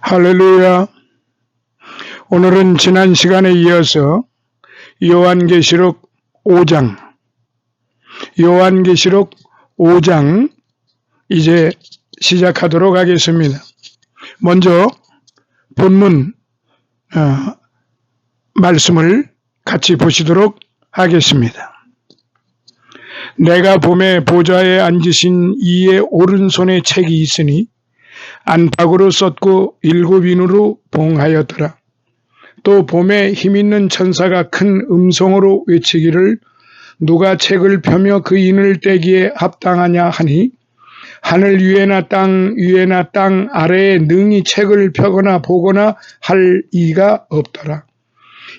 할렐루야. 오늘은 지난 시간에 이어서 요한계시록 5장 이제 시작하도록 하겠습니다. 먼저 본문 말씀을 같이 보시도록 하겠습니다. 내가 봄에 보좌에 앉으신 이의 오른손에 책이 있으니 안팎으로 썼고 7인으로 봉하였더라. 또 봄에 힘있는 천사가 큰 음성으로 외치기를 누가 책을 펴며 그 인을 떼기에 합당하냐 하니 하늘 위에나 땅 위에나 땅 아래에 능히 책을 펴거나 보거나 할 이가 없더라.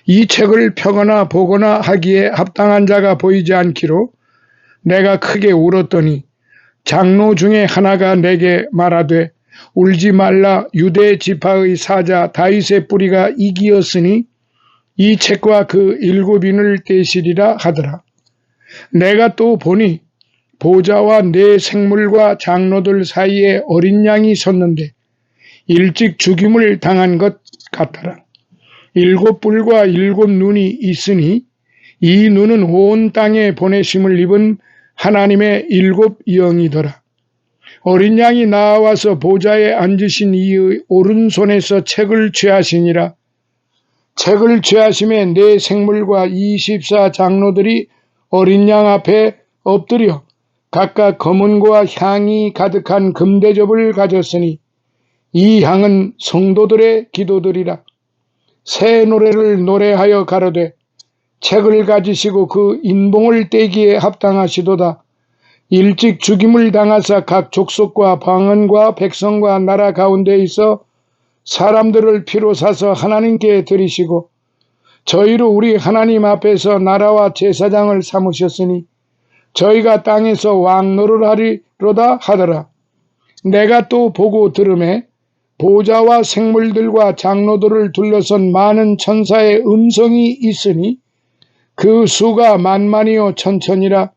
이 책을 펴거나 보거나 하기에 합당한 자가 보이지 않기로 내가 크게 울었더니 장로 중에 하나가 내게 말하되 울지 말라. 유대 지파의 사자 다윗의 뿌리가 이기었으니 이 책과 그 7인을 떼시리라 하더라. 내가 또 보니 보좌와 네 생물과 장로들 사이에 어린 양이 섰는데 일찍 죽임을 당한 것 같더라. 7뿔과 7눈이 있으니 이 눈은 온 땅에 보내심을 입은 하나님의 7영이더라. 어린 양이 나와서 보좌에 앉으신 이의 오른손에서 책을 취하시니라. 책을 취하심에 네 생물과 24 장로들이 어린 양 앞에 엎드려 각각 검은고와 향이 가득한 금대접을 가졌으니 이 향은 성도들의 기도들이라. 새 노래를 노래하여 가로되 책을 가지시고 그 인봉을 떼기에 합당하시도다. 일찍 죽임을 당하사 각 족속과 방언과 백성과 나라 가운데 있어 사람들을 피로 사서 하나님께 드리시고 저희로 우리 하나님 앞에서 나라와 제사장을 삼으셨으니 저희가 땅에서 왕노를 하리로다 하더라. 내가 또 보고 들으매 보좌와 생물들과 장로들을 둘러선 많은 천사의 음성이 있으니 그 수가 만만이요 천천이라.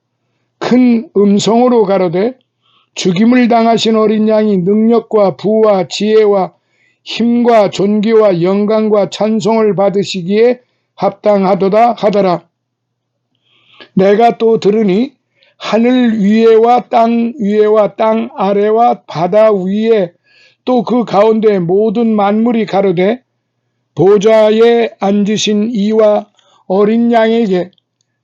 큰 음성으로 가로되 죽임을 당하신 어린 양이 능력과 부와 지혜와 힘과 존귀와 영광과 찬송을 받으시기에 합당하도다 하더라. 내가 또 들으니 하늘 위에와 땅 아래와 바다 위에 또 그 가운데 모든 만물이 가로되 보좌에 앉으신 이와 어린 양에게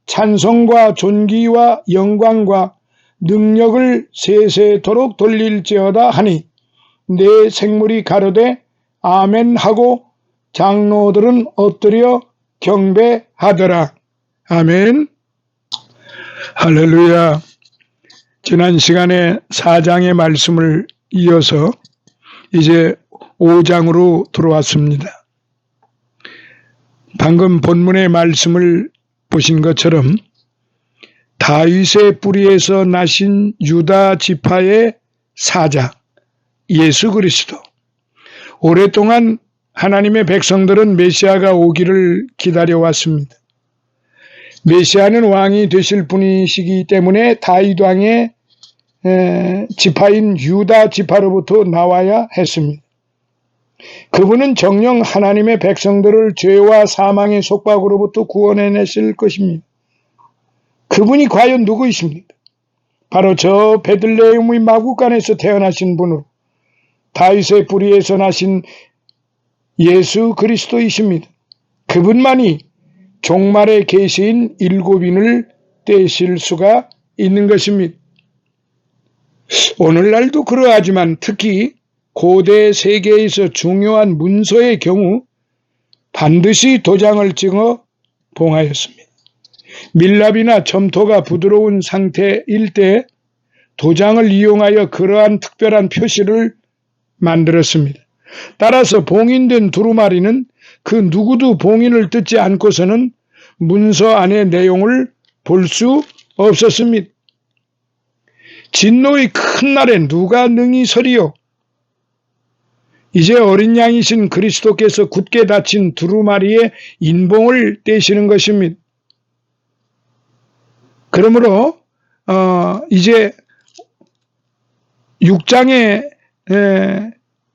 찬송과 존귀와 영광과 능력을 세세토록 돌릴지어다 하니 네 생물이 가로되 아멘 하고 장로들은 엎드려 경배하더라. 아멘. 할렐루야. 지난 시간에 4장의 말씀을 이어서 이제 5장으로 들어왔습니다. 방금 본문의 말씀을 보신 것처럼 다윗의 뿌리에서 나신 유다 지파의 사자 예수 그리스도, 오랫동안 하나님의 백성들은 메시아가 오기를 기다려왔습니다. 메시아는 왕이 되실 분이시기 때문에 다윗 왕의 지파인 유다 지파로부터 나와야 했습니다. 그분은 정녕 하나님의 백성들을 죄와 사망의 속박으로부터 구원해내실 것입니다. 그분이 과연 누구이십니까? 바로 저 베들레헴의 마구간에서 태어나신 분으로 다윗의 뿌리에서 나신 예수 그리스도이십니다. 그분만이 종말의 계시인 7인을 떼실 수가 있는 것입니다. 오늘날도 그러하지만 특히 고대 세계에서 중요한 문서의 경우 반드시 도장을 찍어 봉하였습니다. 밀랍이나 점토가 부드러운 상태일 때 도장을 이용하여 그러한 특별한 표시를 만들었습니다. 따라서 봉인된 두루마리는 그 누구도 봉인을 뜯지 않고서는 문서 안의 내용을 볼 수 없었습니다. 진노의 큰 날에 누가 능히 서리요? 이제 어린 양이신 그리스도께서 굳게 닫힌 두루마리의 인봉을 떼시는 것입니다. 그러므로 이제 6장의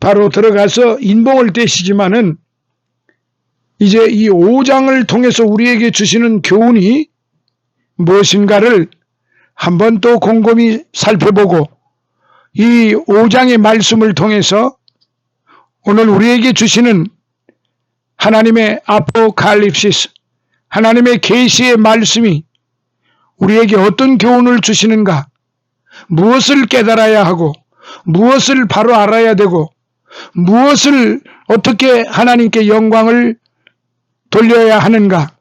바로 들어가서 인봉을 떼시지만은 이제 이 5장을 통해서 우리에게 주시는 교훈이 무엇인가를 한번 또 곰곰이 살펴보고 이 5장의 말씀을 통해서 오늘 우리에게 주시는 하나님의 아포칼립시스, 하나님의 계시의 말씀이 우리에게 어떤 교훈을 주시는가, 무엇을 깨달아야 하고 무엇을 바로 알아야 되고 무엇을 어떻게 하나님께 영광을 돌려야 하는가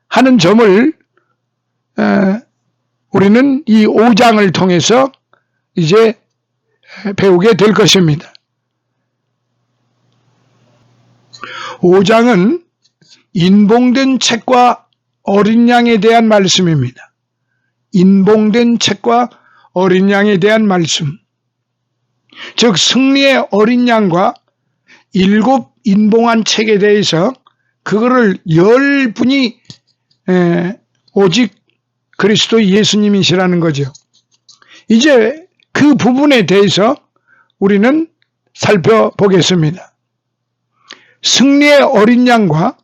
하는 점을 우리는 이 5장을 통해서 이제 배우게 될 것입니다. 5장은 인봉된 책과 어린 양에 대한 말씀입니다. 인봉된 책과 어린 양에 대한 말씀. 즉 승리의 어린 양과 7 인봉한 책에 대해서 그거를 10분이 오직 그리스도 예수님이시라는 거죠. 이제 그 부분에 대해서 우리는 살펴보겠습니다. 승리의 어린 양과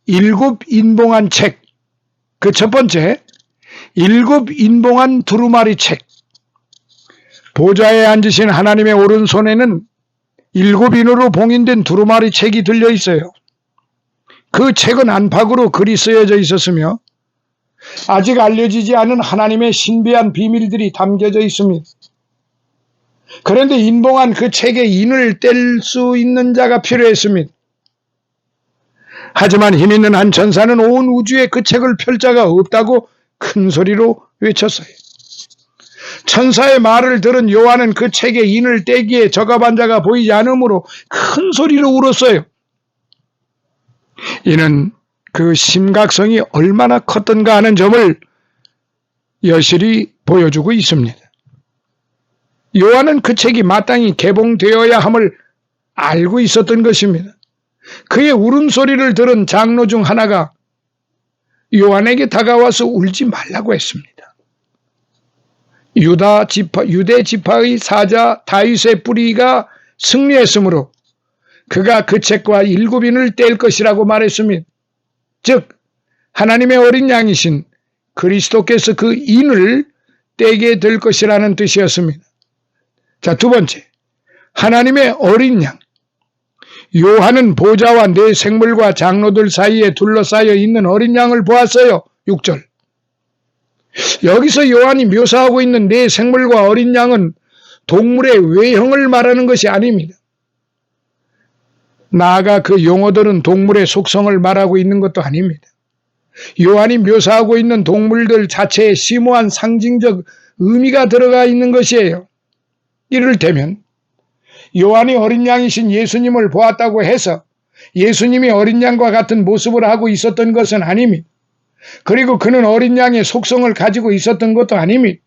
7 인봉한 책, 그 첫 번째 7 인봉한 두루마리 책. 보좌에 앉으신 하나님의 오른손에는 7인으로 봉인된 두루마리 책이 들려 있어요. 그 책은 안팎으로 글이 쓰여져 있었으며 아직 알려지지 않은 하나님의 신비한 비밀들이 담겨져 있습니다. 그런데 인봉한 그 책의 인을 뗄 수 있는 자가 필요했습니다. 하지만 힘있는 한 천사는 온 우주에 그 책을 펼 자가 없다고 큰 소리로 외쳤어요. 천사의 말을 들은 요한은 그 책의 인을 떼기에 적합한 자가 보이지 않으므로 큰 소리로 울었어요. 이는 그 심각성이 얼마나 컸던가 하는 점을 여실히 보여주고 있습니다. 요한은 그 책이 마땅히 개봉되어야 함을 알고 있었던 것입니다. 그의 울음소리를 들은 장로 중 하나가 요한에게 다가와서 울지 말라고 했습니다. 유대 지파의 사자 다윗의 뿌리가 승리했으므로 그가 그 책과 7인을 뗄 것이라고 말했습니다. 즉 하나님의 어린 양이신 그리스도께서 그 인을 떼게 될 것이라는 뜻이었습니다. 자, 두 번째, 하나님의 어린 양. 요한은 보좌와 네 생물과 장로들 사이에 둘러싸여 있는 어린 양을 보았어요. 6절. 여기서 요한이 묘사하고 있는 네 생물과 어린 양은 동물의 외형을 말하는 것이 아닙니다. 나아가 그 용어들은 동물의 속성을 말하고 있는 것도 아닙니다. 요한이 묘사하고 있는 동물들 자체에 심오한 상징적 의미가 들어가 있는 것이에요. 이를테면 요한이 어린 양이신 예수님을 보았다고 해서 예수님이 어린 양과 같은 모습을 하고 있었던 것은 아닙니다. 그리고 그는 어린 양의 속성을 가지고 있었던 것도 아닙니다.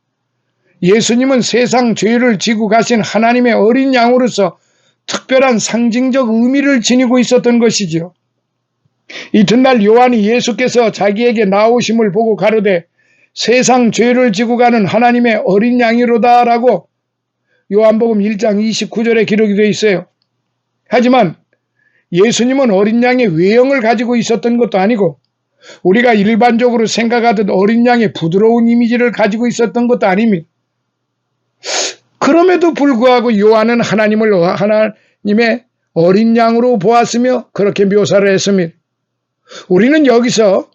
예수님은 세상 죄를 지고 가신 하나님의 어린 양으로서 특별한 상징적 의미를 지니고 있었던 것이지요. 이튿날 요한이 예수께서 자기에게 나오심을 보고 가로되 세상 죄를 지고 가는 하나님의 어린 양이로다 라고 요한복음 1장 29절에 기록이 되어 있어요. 하지만 예수님은 어린 양의 외형을 가지고 있었던 것도 아니고 우리가 일반적으로 생각하듯 어린 양의 부드러운 이미지를 가지고 있었던 것도 아닙니다. 그럼에도 불구하고 요한은 하나님을 하나님의 어린 양으로 보았으며 그렇게 묘사를 했습니다. 우리는 여기서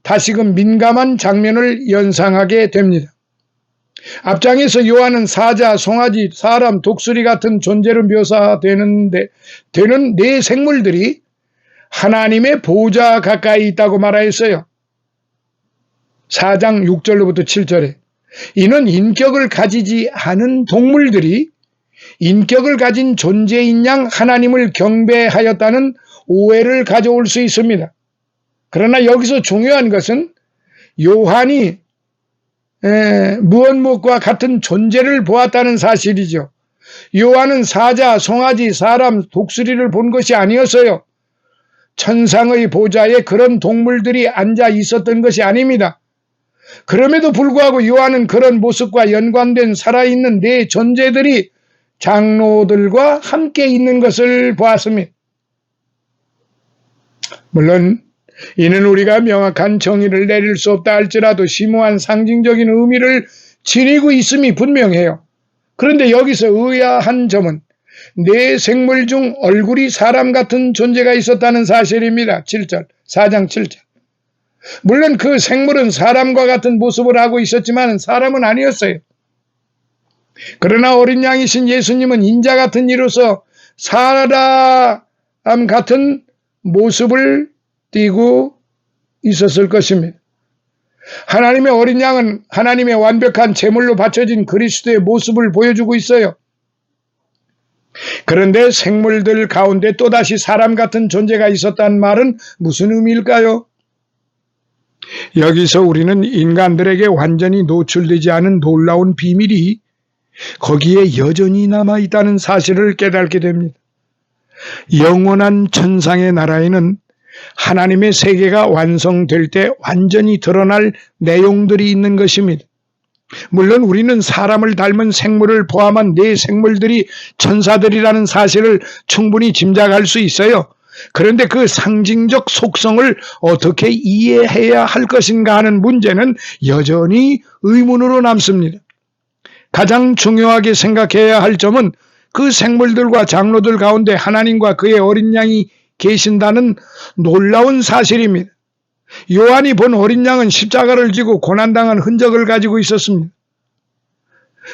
다시금 민감한 장면을 연상하게 됩니다. 앞장에서 요한은 사자, 송아지, 사람, 독수리 같은 존재로 묘사되는 네 생물들이 하나님의 보좌 가까이 있다고 말하였어요. 4장 6절로부터 7절에 이는 인격을 가지지 않은 동물들이 인격을 가진 존재인 양 하나님을 경배하였다는 오해를 가져올 수 있습니다. 그러나 여기서 중요한 것은 요한이 무엇무엇과 같은 존재를 보았다는 사실이죠. 요한은 사자, 송아지, 사람, 독수리를 본 것이 아니었어요. 천상의 보좌에 그런 동물들이 앉아 있었던 것이 아닙니다. 그럼에도 불구하고 요한은 그런 모습과 연관된 살아있는 네 존재들이 장로들과 함께 있는 것을 보았습니다. 물론 이는 우리가 명확한 정의를 내릴 수 없다 할지라도 심오한 상징적인 의미를 지니고 있음이 분명해요. 그런데 여기서 의아한 점은 네 생물 중 얼굴이 사람 같은 존재가 있었다는 사실입니다. 7절, 4장 7절. 물론 그 생물은 사람과 같은 모습을 하고 있었지만 사람은 아니었어요. 그러나 어린 양이신 예수님은 인자 같은 이로서 사람 같은 모습을 띠고 있었을 것입니다. 하나님의 어린 양은 하나님의 완벽한 제물로 바쳐진 그리스도의 모습을 보여주고 있어요. 그런데 생물들 가운데 또다시 사람 같은 존재가 있었다는 말은 무슨 의미일까요? 여기서 우리는 인간들에게 완전히 노출되지 않은 놀라운 비밀이 거기에 여전히 남아있다는 사실을 깨닫게 됩니다. 영원한 천상의 나라에는 하나님의 세계가 완성될 때 완전히 드러날 내용들이 있는 것입니다. 물론 우리는 사람을 닮은 생물을 포함한 네 생물들이 천사들이라는 사실을 충분히 짐작할 수 있어요. 그런데 그 상징적 속성을 어떻게 이해해야 할 것인가 하는 문제는 여전히 의문으로 남습니다. 가장 중요하게 생각해야 할 점은 그 생물들과 장로들 가운데 하나님과 그의 어린 양이 계신다는 놀라운 사실입니다. 요한이 본 어린 양은 십자가를 지고 고난당한 흔적을 가지고 있었습니다.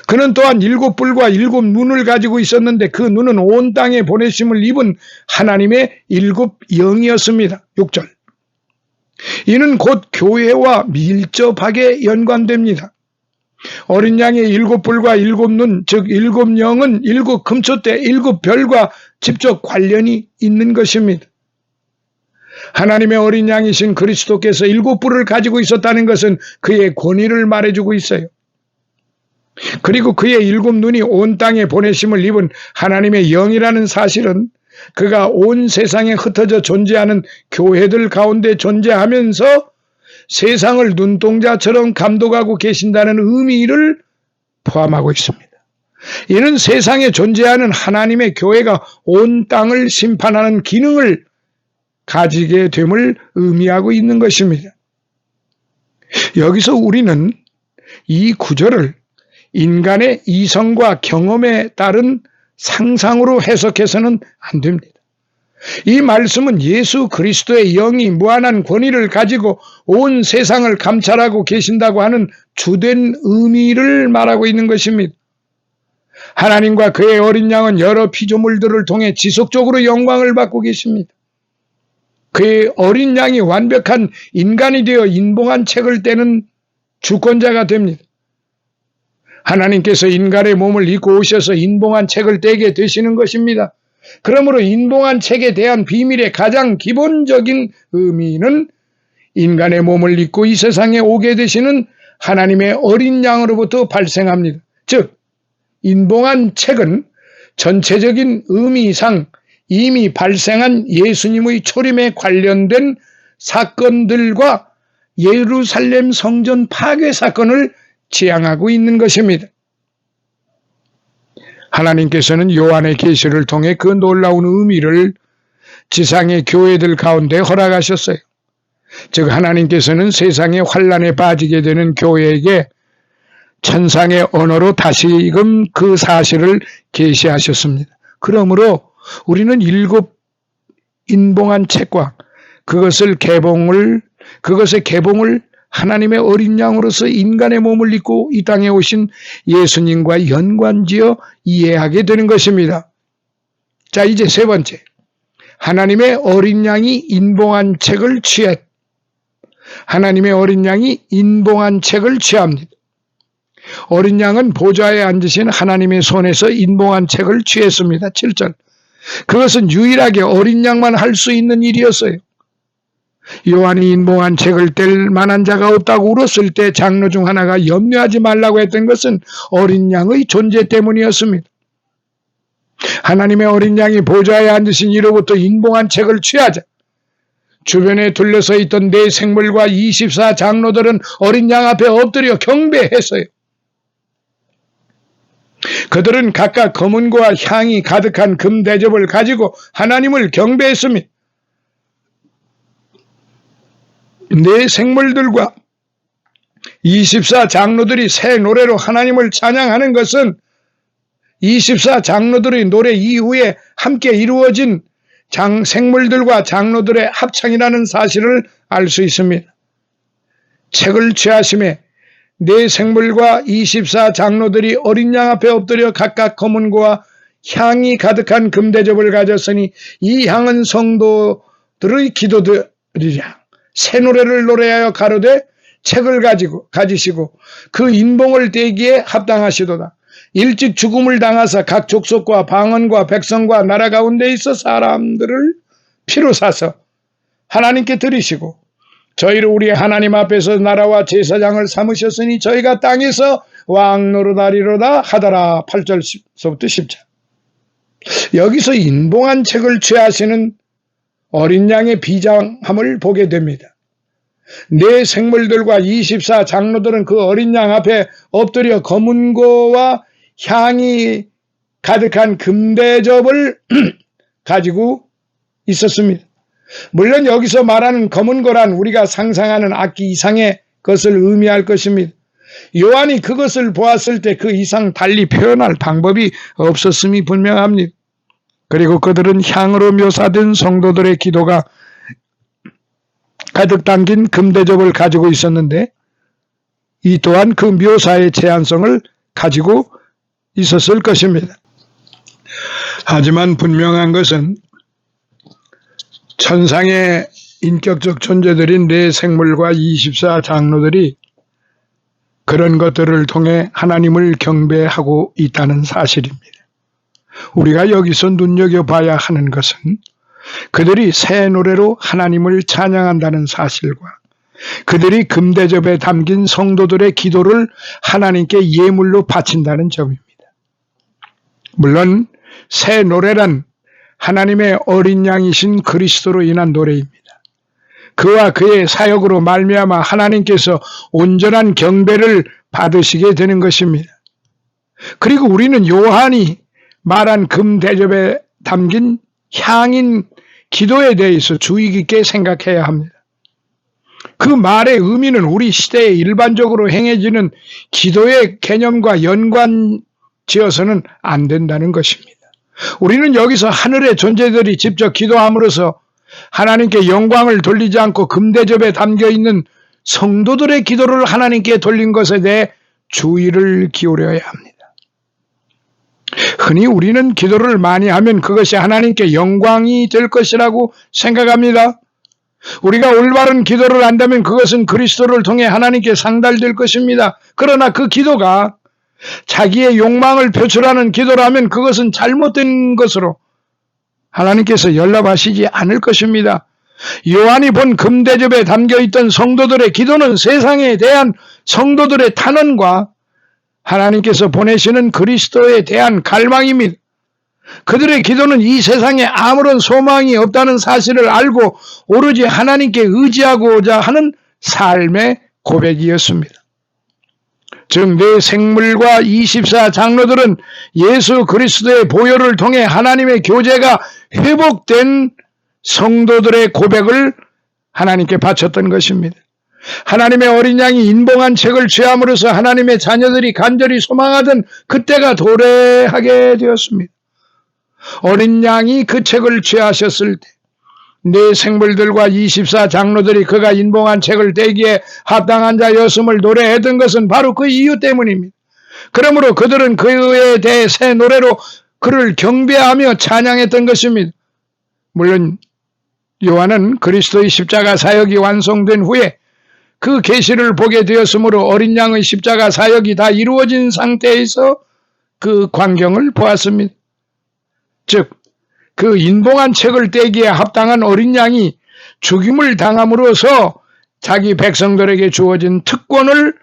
그는 또한 7뿔과 7눈을 가지고 있었는데 그 눈은 온 땅에 보내심을 입은 하나님의 7영이었습니다. 6절. 이는 곧 교회와 밀접하게 연관됩니다. 어린 양의 7뿔과 7눈, 즉 7영은 7금초대 7별과 직접 관련이 있는 것입니다. 하나님의 어린 양이신 그리스도께서 7뿔을 가지고 있었다는 것은 그의 권위를 말해주고 있어요. 그리고 그의 7눈이 온 땅에 보내심을 입은 하나님의 영이라는 사실은 그가 온 세상에 흩어져 존재하는 교회들 가운데 존재하면서 세상을 눈동자처럼 감독하고 계신다는 의미를 포함하고 있습니다. 이는 세상에 존재하는 하나님의 교회가 온 땅을 심판하는 기능을 가지게 됨을 의미하고 있는 것입니다. 여기서 우리는 이 구절을 인간의 이성과 경험에 따른 상상으로 해석해서는 안 됩니다. 이 말씀은 예수 그리스도의 영이 무한한 권위를 가지고 온 세상을 감찰하고 계신다고 하는 주된 의미를 말하고 있는 것입니다. 하나님과 그의 어린 양은 여러 피조물들을 통해 지속적으로 영광을 받고 계십니다. 그의 어린 양이 완벽한 인간이 되어 인봉한 책을 떼는 주권자가 됩니다. 하나님께서 인간의 몸을 입고 오셔서 인봉한 책을 떼게 되시는 것입니다. 그러므로 인봉한 책에 대한 비밀의 가장 기본적인 의미는 인간의 몸을 입고 이 세상에 오게 되시는 하나님의 어린 양으로부터 발생합니다. 즉, 인봉한 책은 전체적인 의미상 이미 발생한 예수님의 초림에 관련된 사건들과 예루살렘 성전 파괴 사건을 지향하고 있는 것입니다. 하나님께서는 요한의 계시를 통해 그 놀라운 의미를 지상의 교회들 가운데 허락하셨어요. 즉 하나님께서는 세상의 환란에 빠지게 되는 교회에게 천상의 언어로 다시금 그 사실을 계시하셨습니다. 그러므로 우리는 7 인봉한 책과 그것의 개봉을 하나님의 어린 양으로서 인간의 몸을 입고 이 땅에 오신 예수님과 연관지어 이해하게 되는 것입니다. 자, 이제 세 번째. 하나님의 어린 양이 인봉한 책을 하나님의 어린 양이 인봉한 책을 취합니다. 어린 양은 보좌에 앉으신 하나님의 손에서 인봉한 책을 취했습니다. 7절. 그것은 유일하게 어린 양만 할 수 있는 일이었어요. 요한이 인봉한 책을 뗄 만한 자가 없다고 울었을 때 장로 중 하나가 염려하지 말라고 했던 것은 어린 양의 존재 때문이었습니다. 하나님의 어린 양이 보좌에 앉으신 이로부터 인봉한 책을 취하자 주변에 둘러서 있던 네 생물과 24 장로들은 어린 양 앞에 엎드려 경배했어요. 그들은 각각 검은고와 향이 가득한 금 대접을 가지고 하나님을 경배했습니다. 네 생물들과 24 장로들이 새 노래로 하나님을 찬양하는 것은 24 장로들의 노래 이후에 함께 이루어진 생물들과 장로들의 합창이라는 사실을 알 수 있습니다. 책을 취하심에 네 생물과 24 장로들이 어린 양 앞에 엎드려 각각 검은고와 향이 가득한 금대접을 가졌으니 이 향은 성도들의 기도들이랴. 새 노래를 노래하여 가로되 책을 가지시고 그 인봉을 떼기에 합당하시도다. 일찍 죽음을 당하사 각 족속과 방언과 백성과 나라 가운데 있어 사람들을 피로 사서 하나님께 드리시고 저희를 우리 하나님 앞에서 나라와 제사장을 삼으셨으니 저희가 땅에서 왕 노릇하리로다 하더라. 8절부터 10절. 여기서 인봉한 책을 취하시는 어린 양의 비장함을 보게 됩니다. 네 생물들과 24 장로들은 그 어린 양 앞에 엎드려 검은고와 향이 가득한 금대접을 가지고 있었습니다. 물론 여기서 말하는 검은고란 우리가 상상하는 악기 이상의 것을 의미할 것입니다. 요한이 그것을 보았을 때 그 이상 달리 표현할 방법이 없었음이 분명합니다. 그리고 그들은 향으로 묘사된 성도들의 기도가 가득 담긴 금대접을 가지고 있었는데 이 또한 그 묘사의 제한성을 가지고 있었을 것입니다. 하지만 분명한 것은 천상의 인격적 존재들인 네 생물과 24 장로들이 그런 것들을 통해 하나님을 경배하고 있다는 사실입니다. 우리가 여기서 눈여겨봐야 하는 것은 그들이 새 노래로 하나님을 찬양한다는 사실과 그들이 금대접에 담긴 성도들의 기도를 하나님께 예물로 바친다는 점입니다. 물론 새 노래란 하나님의 어린 양이신 그리스도로 인한 노래입니다. 그와 그의 사역으로 말미암아 하나님께서 온전한 경배를 받으시게 되는 것입니다. 그리고 우리는 요한이 말한 금대접에 담긴 향인 기도에 대해서 주의 깊게 생각해야 합니다. 그 말의 의미는 우리 시대에 일반적으로 행해지는 기도의 개념과 연관지어서는 안 된다는 것입니다. 우리는 여기서 하늘의 존재들이 직접 기도함으로써 하나님께 영광을 돌리지 않고 금대접에 담겨있는 성도들의 기도를 하나님께 돌린 것에 대해 주의를 기울여야 합니다. 흔히 우리는 기도를 많이 하면 그것이 하나님께 영광이 될 것이라고 생각합니다. 우리가 올바른 기도를 한다면 그것은 그리스도를 통해 하나님께 상달될 것입니다. 그러나 그 기도가 자기의 욕망을 표출하는 기도라면 그것은 잘못된 것으로 하나님께서 연락하시지 않을 것입니다. 요한이 본 금대접에 담겨있던 성도들의 기도는 세상에 대한 성도들의 탄원과 하나님께서 보내시는 그리스도에 대한 갈망입니다. 그들의 기도는 이 세상에 아무런 소망이 없다는 사실을 알고 오로지 하나님께 의지하고자 하는 삶의 고백이었습니다. 즉 네 생물과 24 장로들은 예수 그리스도의 보혈을 통해 하나님의 교제가 회복된 성도들의 고백을 하나님께 바쳤던 것입니다. 하나님의 어린 양이 인봉한 책을 취함으로써 하나님의 자녀들이 간절히 소망하던 그때가 도래하게 되었습니다. 어린 양이 그 책을 취하셨을 때 네 생물들과 24 장로들이 그가 인봉한 책을 떼기에 합당한 자였음을 노래했던 것은 바로 그 이유 때문입니다. 그러므로 그들은 그에 대해 새 노래로 그를 경배하며 찬양했던 것입니다. 물론 요한은 그리스도의 십자가 사역이 완성된 후에 그 계시를 보게 되었으므로 어린 양의 십자가 사역이 다 이루어진 상태에서 그 광경을 보았습니다. 즉 그 인봉한 책을 떼기에 합당한 어린 양이 죽임을 당함으로써 자기 백성들에게 주어진 특권을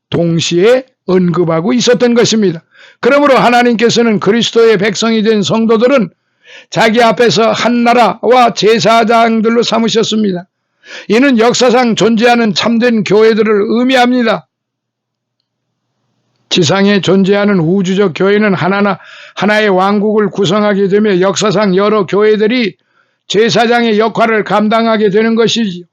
동시에 언급하고 있었던 것입니다. 그러므로 하나님께서는 그리스도의 백성이 된 성도들은 자기 앞에서 한 나라와 제사장들로 삼으셨습니다. 이는 역사상 존재하는 참된 교회들을 의미합니다. 지상에 존재하는 우주적 교회는 하나의 왕국을 구성하게 되며 역사상 여러 교회들이 제사장의 역할을 감당하게 되는 것이지요.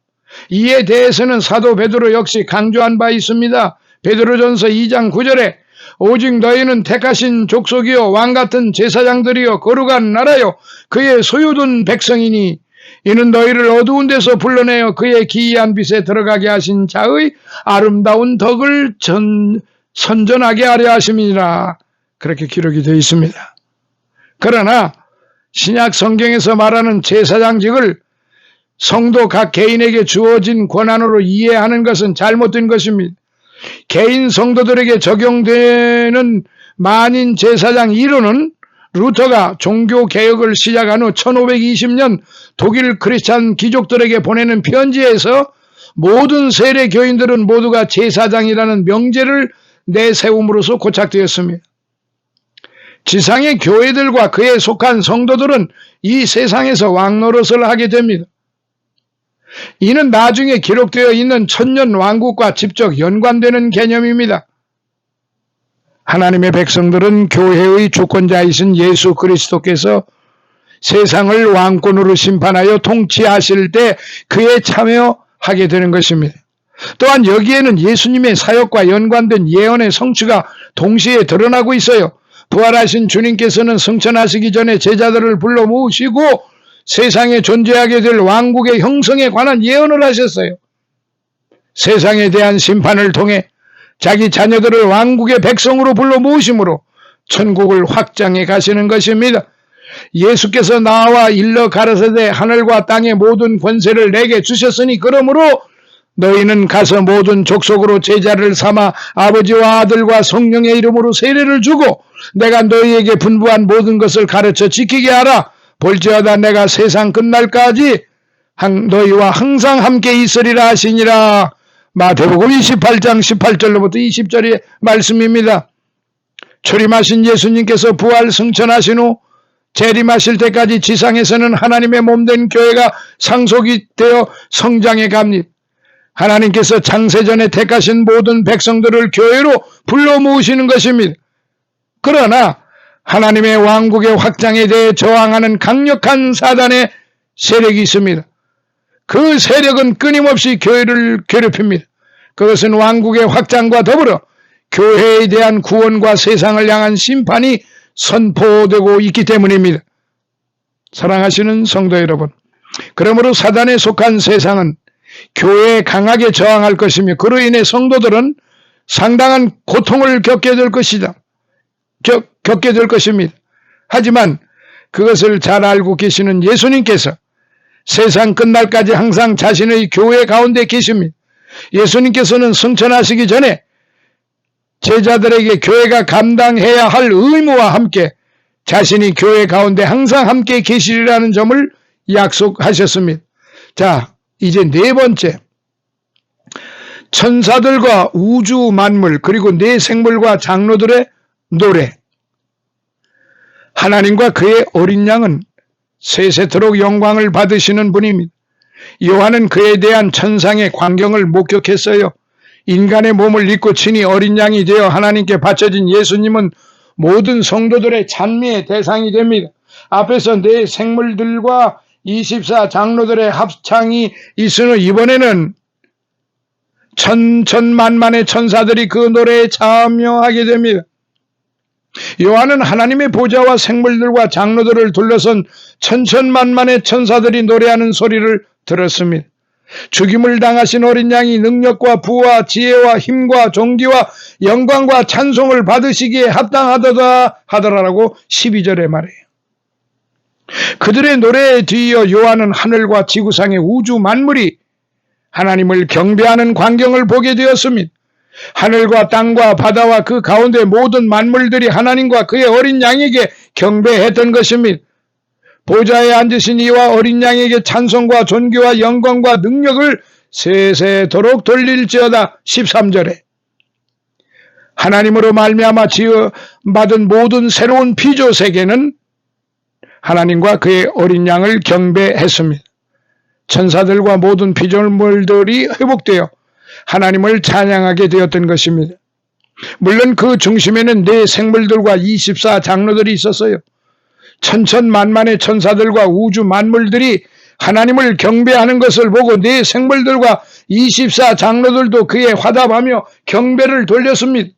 이에 대해서는 사도 베드로 역시 강조한 바 있습니다. 베드로전서 2장 9절에 오직 너희는 택하신 족속이요 왕같은 제사장들이요 거룩한 나라요 그의 소유된 백성이니 이는 너희를 어두운 데서 불러내어 그의 기이한 빛에 들어가게 하신 자의 아름다운 덕을 선전하게 하려 하심이니라. 그렇게 기록이 되어 있습니다. 그러나 신약 성경에서 말하는 제사장직을 성도 각 개인에게 주어진 권한으로 이해하는 것은 잘못된 것입니다. 개인 성도들에게 적용되는 만인 제사장 이론은 루터가 종교개혁을 시작한 후 1520년 독일 크리스찬 귀족들에게 보내는 편지에서 모든 세례 교인들은 모두가 제사장이라는 명제를 내세움으로써 고착되었습니다. 지상의 교회들과 그에 속한 성도들은 이 세상에서 왕노릇을 하게 됩니다. 이는 나중에 기록되어 있는 천년 왕국과 직접 연관되는 개념입니다. 하나님의 백성들은 교회의 주권자이신 예수 그리스도께서 세상을 왕권으로 심판하여 통치하실 때 그에 참여하게 되는 것입니다. 또한 여기에는 예수님의 사역과 연관된 예언의 성취가 동시에 드러나고 있어요. 부활하신 주님께서는 승천하시기 전에 제자들을 불러 모으시고 세상에 존재하게 될 왕국의 형성에 관한 예언을 하셨어요. 세상에 대한 심판을 통해 자기 자녀들을 왕국의 백성으로 불러 모으심으로 천국을 확장해 가시는 것입니다. 예수께서 나와 일러 가라사대 하늘과 땅의 모든 권세를 내게 주셨으니 그러므로 너희는 가서 모든 족속으로 제자를 삼아 아버지와 아들과 성령의 이름으로 세례를 주고 내가 너희에게 분부한 모든 것을 가르쳐 지키게 하라. 볼지어다 내가 세상 끝날까지 너희와 항상 함께 있으리라 하시니라. 마태복음 28장 18절로부터 20절의 말씀입니다. 초림하신 예수님께서 부활 승천하신 후 재림하실 때까지 지상에서는 하나님의 몸된 교회가 상속이 되어 성장해 갑니다. 하나님께서 창세전에 택하신 모든 백성들을 교회로 불러 모으시는 것입니다. 그러나 하나님의 왕국의 확장에 대해 저항하는 강력한 사단의 세력이 있습니다. 그 세력은 끊임없이 교회를 괴롭힙니다. 그것은 왕국의 확장과 더불어 교회에 대한 구원과 세상을 향한 심판이 선포되고 있기 때문입니다. 사랑하시는 성도 여러분, 그러므로 사단에 속한 세상은 교회에 강하게 저항할 것이며 그로 인해 성도들은 상당한 고통을 겪게 될 것입니다. 하지만 그것을 잘 알고 계시는 예수님께서 세상 끝날까지 항상 자신의 교회 가운데 계십니다. 예수님께서는 승천하시기 전에 제자들에게 교회가 감당해야 할 의무와 함께 자신이 교회 가운데 항상 함께 계시리라는 점을 약속하셨습니다. 자, 이제 네 번째, 천사들과 우주 만물 그리고 네 생물과 장로들의 노래. 하나님과 그의 어린 양은 세세토록 영광을 받으시는 분입니다. 요한은 그에 대한 천상의 광경을 목격했어요. 인간의 몸을 입고 친히 어린 양이 되어 하나님께 바쳐진 예수님은 모든 성도들의 찬미의 대상이 됩니다. 앞에서 네 생물들과 24 장로들의 합창이 있으니 이번에는 천천만만의 천사들이 그 노래에 참여하게 됩니다. 요한은 하나님의 보좌와 생물들과 장로들을 둘러선 천천만만의 천사들이 노래하는 소리를 들었습니다. 죽임을 당하신 어린 양이 능력과 부와 지혜와 힘과 존귀와 영광과 찬송을 받으시기에 합당하도다 하더라라고 12절에 말해요. 그들의 노래에 뒤이어 요한은 하늘과 지구상의 우주 만물이 하나님을 경배하는 광경을 보게 되었습니다. 하늘과 땅과 바다와 그 가운데 모든 만물들이 하나님과 그의 어린 양에게 경배했던 것입니다. 보좌에 앉으신 이와 어린 양에게 찬송과 존귀와 영광과 능력을 세세토록 돌릴지어다. 13절에 하나님으로 말미암아 지어받은 모든 새로운 피조 세계는 하나님과 그의 어린 양을 경배했습니다. 천사들과 모든 피조물들이 회복되어 하나님을 찬양하게 되었던 것입니다. 물론 그 중심에는 네 생물들과 24 장로들이 있었어요. 천천만만의 천사들과 우주 만물들이 하나님을 경배하는 것을 보고 네 생물들과 24 장로들도 그에 화답하며 경배를 돌렸습니다.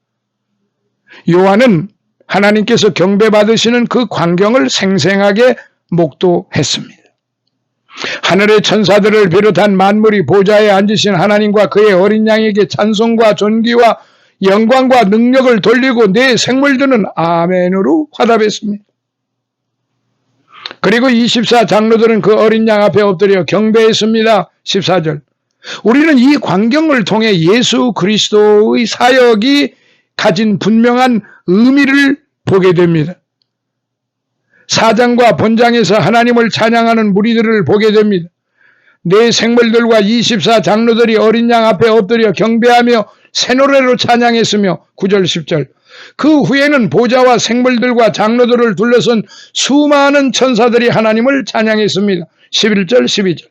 요한은 하나님께서 경배받으시는 그 광경을 생생하게 목도했습니다. 하늘의 천사들을 비롯한 만물이 보좌에 앉으신 하나님과 그의 어린 양에게 찬송과 존귀와 영광과 능력을 돌리고 네 생물들은 아멘으로 화답했습니다. 그리고 24 장로들은 그 어린 양 앞에 엎드려 경배했습니다. 14절. 우리는 이 광경을 통해 예수 그리스도의 사역이 가진 분명한 의미를 보게 됩니다. 사장과 본장에서 하나님을 찬양하는 무리들을 보게 됩니다. 네 생물들과 24 장로들이 어린 양 앞에 엎드려 경배하며 새 노래로 찬양했으며 9절 10절. 그 후에는 보좌와 생물들과 장로들을 둘러선 수많은 천사들이 하나님을 찬양했습니다. 11절 12절.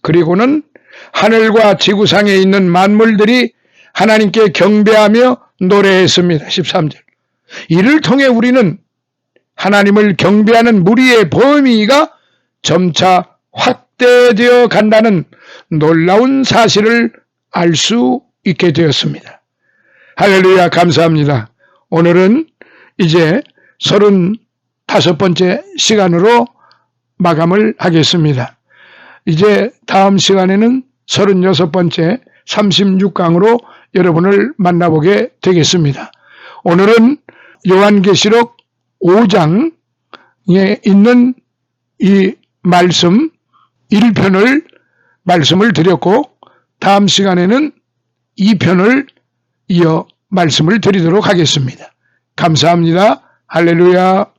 그리고는 하늘과 지구상에 있는 만물들이 하나님께 경배하며 노래했습니다. 13절. 이를 통해 우리는 하나님을 경배하는 무리의 범위가 점차 확대되어 간다는 놀라운 사실을 알 수 있게 되었습니다. 할렐루야, 감사합니다. 오늘은 이제 35번째 시간으로 마감을 하겠습니다. 이제 다음 시간에는 36번째 36강으로 여러분을 만나보게 되겠습니다. 오늘은 요한계시록 5장에 있는 이 말씀 1편을 말씀을 드렸고 다음 시간에는 2편을 이어 말씀을 드리도록 하겠습니다. 감사합니다. 할렐루야.